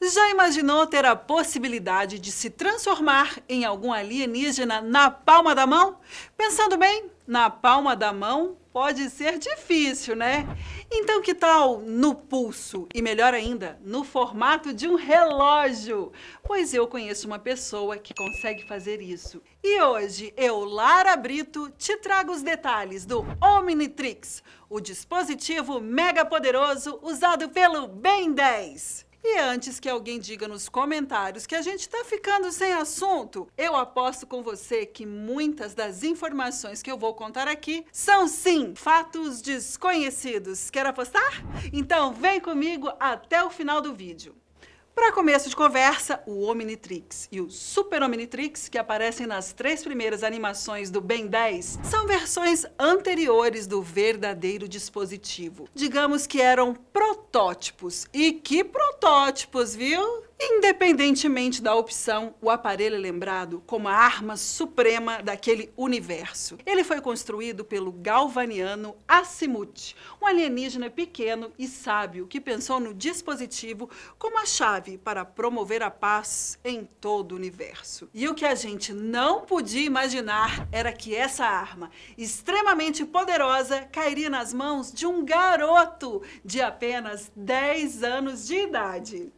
Já imaginou ter a possibilidade de se transformar em algum alienígena na palma da mão? Pensando bem, na palma da mão pode ser difícil, né? Então que tal no pulso e melhor ainda, no formato de um relógio? Pois eu conheço uma pessoa que consegue fazer isso. E hoje eu, Lara Brito, te trago os detalhes do Omnitrix, o dispositivo mega poderoso usado pelo Ben 10. E antes que alguém diga nos comentários que a gente tá ficando sem assunto, eu aposto com você que muitas das informações que eu vou contar aqui são sim fatos desconhecidos. Quer apostar? Então vem comigo até o final do vídeo. Para começo de conversa, o Omnitrix e o Super Omnitrix, que aparecem nas 3 primeiras animações do Ben 10, são versões anteriores do verdadeiro dispositivo. Digamos que eram protótipos. E que protótipos, viu? Independentemente da opção, o aparelho é lembrado como a arma suprema daquele universo. Ele foi construído pelo galvaniano Azimuth, um alienígena pequeno e sábio que pensou no dispositivo como a chave para promover a paz em todo o universo. E o que a gente não podia imaginar era que essa arma, extremamente poderosa, cairia nas mãos de um garoto de apenas 10 anos de idade.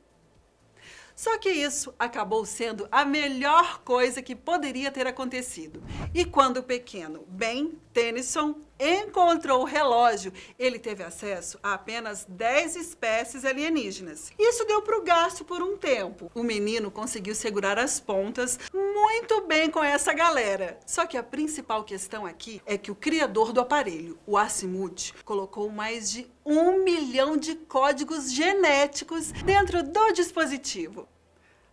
Só que isso acabou sendo a melhor coisa que poderia ter acontecido. E quando o pequeno Ben Tennyson encontrou o relógio, ele teve acesso a apenas 10 espécies alienígenas. Isso deu para o gasto por um tempo. O menino conseguiu segurar as pontas muito bem com essa galera. Só que a principal questão aqui é que o criador do aparelho, o Azimuth, colocou mais de 1 milhão de códigos genéticos dentro do dispositivo.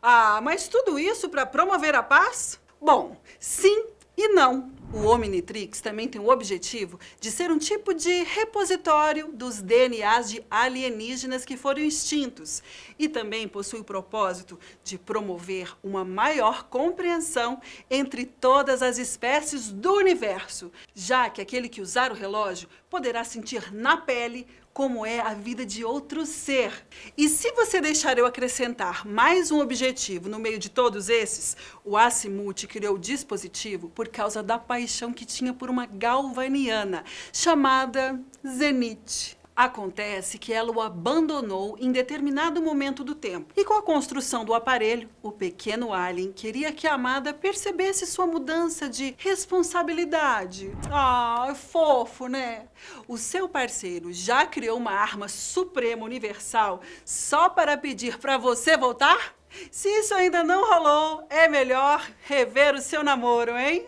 Ah, mas tudo isso para promover a paz? Bom, sim e não. O Omnitrix também tem o objetivo de ser um tipo de repositório dos DNAs de alienígenas que foram extintos e também possui o propósito de promover uma maior compreensão entre todas as espécies do universo, já que aquele que usar o relógio poderá sentir na pele como é a vida de outro ser. E se você deixar eu acrescentar mais um objetivo no meio de todos esses, o Azimuth criou o dispositivo por causa da paixão que tinha por uma galvaniana chamada Zenith. Acontece que ela o abandonou em determinado momento do tempo. E com a construção do aparelho, o pequeno alien queria que a amada percebesse sua mudança de responsabilidade. Ah, fofo, né? O seu parceiro já criou uma arma suprema universal só para pedir para você voltar? Se isso ainda não rolou, é melhor rever o seu namoro, hein?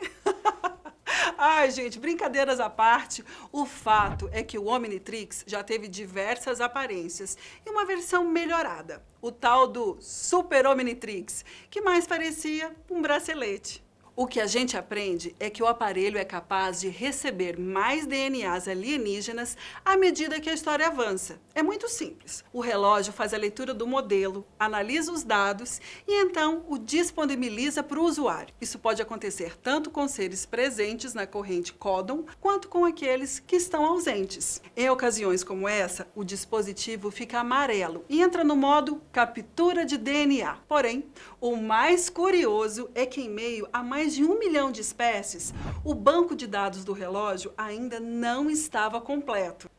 Ai, gente, brincadeiras à parte, o fato é que o Omnitrix já teve diversas aparências e uma versão melhorada, o tal do Super Omnitrix, que mais parecia um bracelete. O que a gente aprende é que o aparelho é capaz de receber mais DNAs alienígenas à medida que a história avança. É muito simples. O relógio faz a leitura do modelo, analisa os dados e então o disponibiliza para o usuário. Isso pode acontecer tanto com seres presentes na corrente códon, quanto com aqueles que estão ausentes. Em ocasiões como essa, o dispositivo fica amarelo e entra no modo captura de DNA. Porém, o mais curioso é que em meio a mais de 1 milhão de espécies, o banco de dados do relógio ainda não estava completo.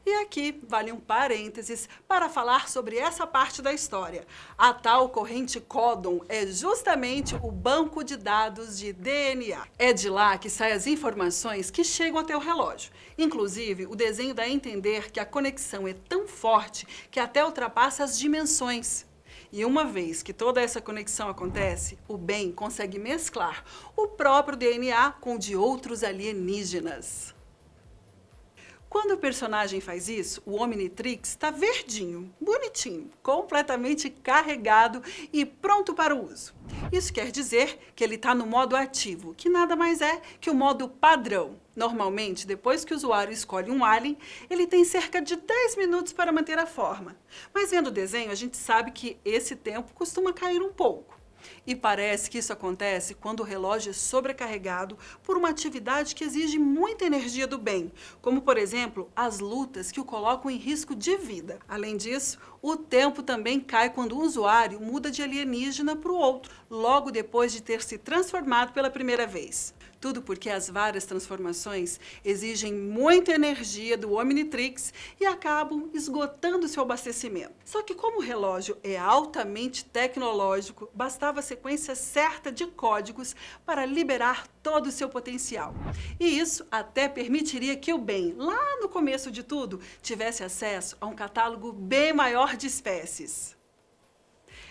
E aqui vale um parênteses para falar sobre essa parte da história. A tal corrente códon é justamente o banco de dados de DNA. É de lá que saem as informações que chegam até o relógio. Inclusive, o desenho dá a entender que a conexão é tão forte que até ultrapassa as dimensões. E uma vez que toda essa conexão acontece, o Ben consegue mesclar o próprio DNA com o de outros alienígenas. Quando o personagem faz isso, o Omnitrix está verdinho, bonitinho, completamente carregado e pronto para o uso. Isso quer dizer que ele está no modo ativo, que nada mais é que o modo padrão. Normalmente, depois que o usuário escolhe um alien, ele tem cerca de 10 minutos para manter a forma. Mas vendo o desenho, a gente sabe que esse tempo costuma cair um pouco. E parece que isso acontece quando o relógio é sobrecarregado por uma atividade que exige muita energia do bem, como, por exemplo, as lutas que o colocam em risco de vida. Além disso, O tempo também cai quando o usuário muda de alienígena para o outro, logo depois de ter se transformado pela primeira vez. Tudo porque as várias transformações exigem muita energia do Omnitrix e acabam esgotando seu abastecimento. Só que como o relógio é altamente tecnológico, bastava a sequência certa de códigos para liberar todo o seu potencial. E isso até permitiria que o Ben, lá no começo de tudo, tivesse acesso a um catálogo bem maior de espécies.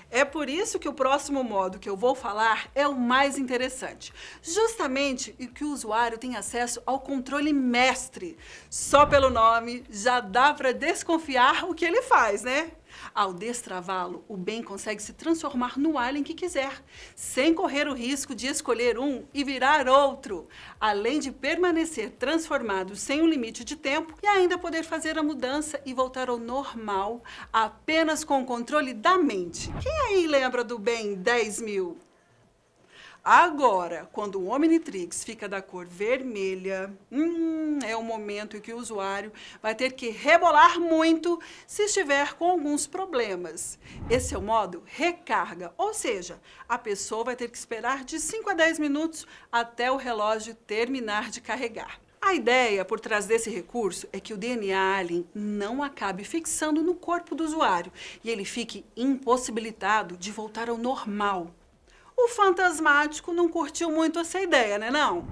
É por isso que o próximo modo que eu vou falar é o mais interessante. Justamente em que o usuário tem acesso ao controle mestre. Só pelo nome já dá para desconfiar o que ele faz, né? Ao destravá-lo, o Ben consegue se transformar no alien que quiser, sem correr o risco de escolher um e virar outro, além de permanecer transformado sem um limite de tempo e ainda poder fazer a mudança e voltar ao normal apenas com o controle da mente. Quem aí lembra do Ben 10.000? Agora, quando o Omnitrix fica da cor vermelha, é o momento em que o usuário vai ter que rebolar muito se estiver com alguns problemas. Esse é o modo recarga, ou seja, a pessoa vai ter que esperar de 5 a 10 minutos até o relógio terminar de carregar. A ideia por trás desse recurso é que o DNA alien não acabe fixando no corpo do usuário e ele fique impossibilitado de voltar ao normal. O fantasmático não curtiu muito essa ideia, né não?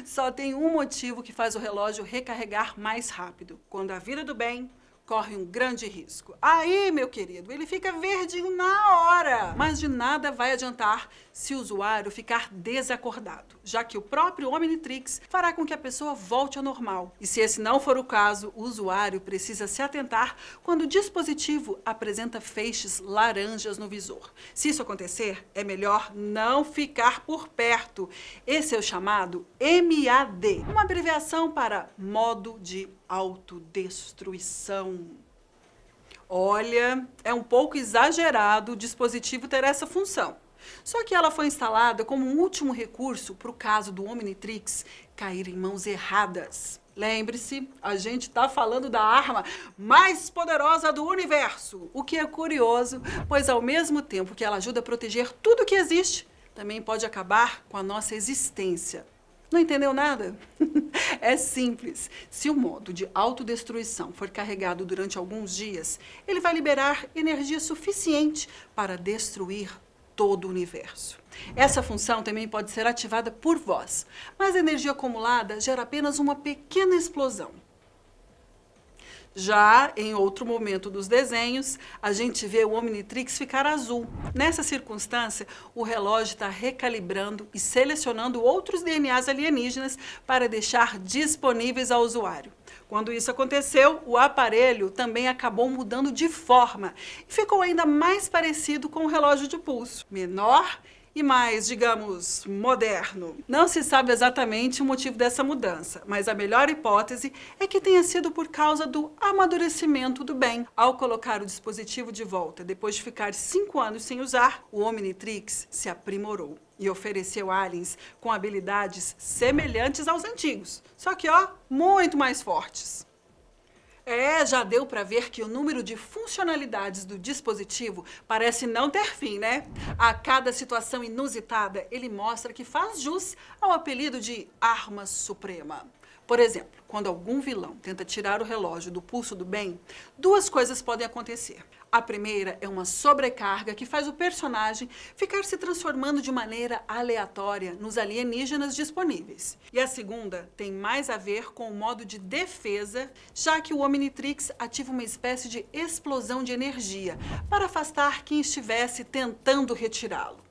Só tem um motivo que faz o relógio recarregar mais rápido. Quando a vida do bem corre um grande risco. Aí, meu querido, ele fica verdinho na hora. Mas de nada vai adiantar se o usuário ficar desacordado, já que o próprio Omnitrix fará com que a pessoa volte ao normal. E se esse não for o caso, o usuário precisa se atentar quando o dispositivo apresenta feixes laranjas no visor. Se isso acontecer, é melhor não ficar por perto. Esse é o chamado MAD, uma abreviação para modo de autodestruição. Olha, é um pouco exagerado o dispositivo ter essa função. Só que ela foi instalada como um último recurso para o caso do Omnitrix cair em mãos erradas. Lembre-se, a gente está falando da arma mais poderosa do universo. O que é curioso, pois ao mesmo tempo que ela ajuda a proteger tudo que existe, também pode acabar com a nossa existência. Não entendeu nada? É simples. Se o modo de autodestruição for carregado durante alguns dias, ele vai liberar energia suficiente para destruir todo o universo. Essa função também pode ser ativada por voz, mas a energia acumulada gera apenas uma pequena explosão. Já em outro momento dos desenhos, a gente vê o Omnitrix ficar azul. Nessa circunstância, o relógio está recalibrando e selecionando outros DNAs alienígenas para deixar disponíveis ao usuário. Quando isso aconteceu, o aparelho também acabou mudando de forma e ficou ainda mais parecido com o relógio de pulso, menor e mais, digamos, moderno. Não se sabe exatamente o motivo dessa mudança, mas a melhor hipótese é que tenha sido por causa do amadurecimento do Ben. Ao colocar o dispositivo de volta, depois de ficar 5 anos sem usar, o Omnitrix se aprimorou e ofereceu aliens com habilidades semelhantes aos antigos, só que, muito mais fortes. Já deu para ver que o número de funcionalidades do dispositivo parece não ter fim, né? A cada situação inusitada, ele mostra que faz jus ao apelido de Arma Suprema. Por exemplo, quando algum vilão tenta tirar o relógio do pulso do bem, 2 coisas podem acontecer. A primeira é uma sobrecarga que faz o personagem ficar se transformando de maneira aleatória nos alienígenas disponíveis. E a segunda tem mais a ver com o modo de defesa, já que o Omnitrix ativa uma espécie de explosão de energia para afastar quem estivesse tentando retirá-lo.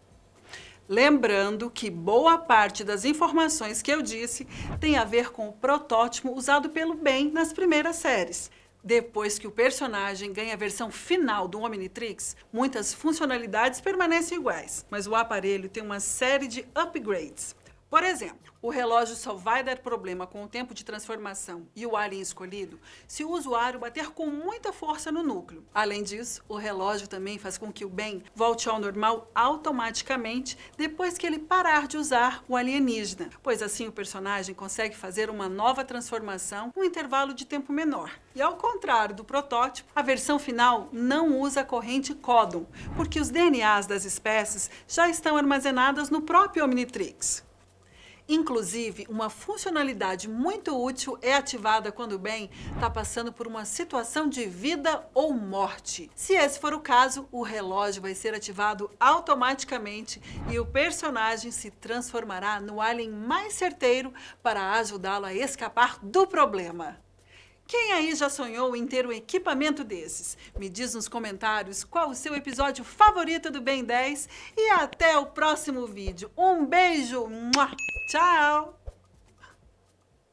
Lembrando que boa parte das informações que eu disse tem a ver com o protótipo usado pelo Ben nas primeiras séries. Depois que o personagem ganha a versão final do Omnitrix, muitas funcionalidades permanecem iguais, mas o aparelho tem uma série de upgrades. Por exemplo, o relógio só vai dar problema com o tempo de transformação e o alien escolhido se o usuário bater com muita força no núcleo. Além disso, o relógio também faz com que o Ben volte ao normal automaticamente depois que ele parar de usar o alienígena, pois assim o personagem consegue fazer uma nova transformação em um intervalo de tempo menor. E ao contrário do protótipo, a versão final não usa a corrente códon, porque os DNAs das espécies já estão armazenadas no próprio Omnitrix. Inclusive, uma funcionalidade muito útil é ativada quando o Ben está passando por uma situação de vida ou morte. Se esse for o caso, o relógio vai ser ativado automaticamente e o personagem se transformará no alien mais certeiro para ajudá-lo a escapar do problema. Quem aí já sonhou em ter um equipamento desses? Me diz nos comentários qual o seu episódio favorito do Ben 10 e até o próximo vídeo. Um beijo! Tchau!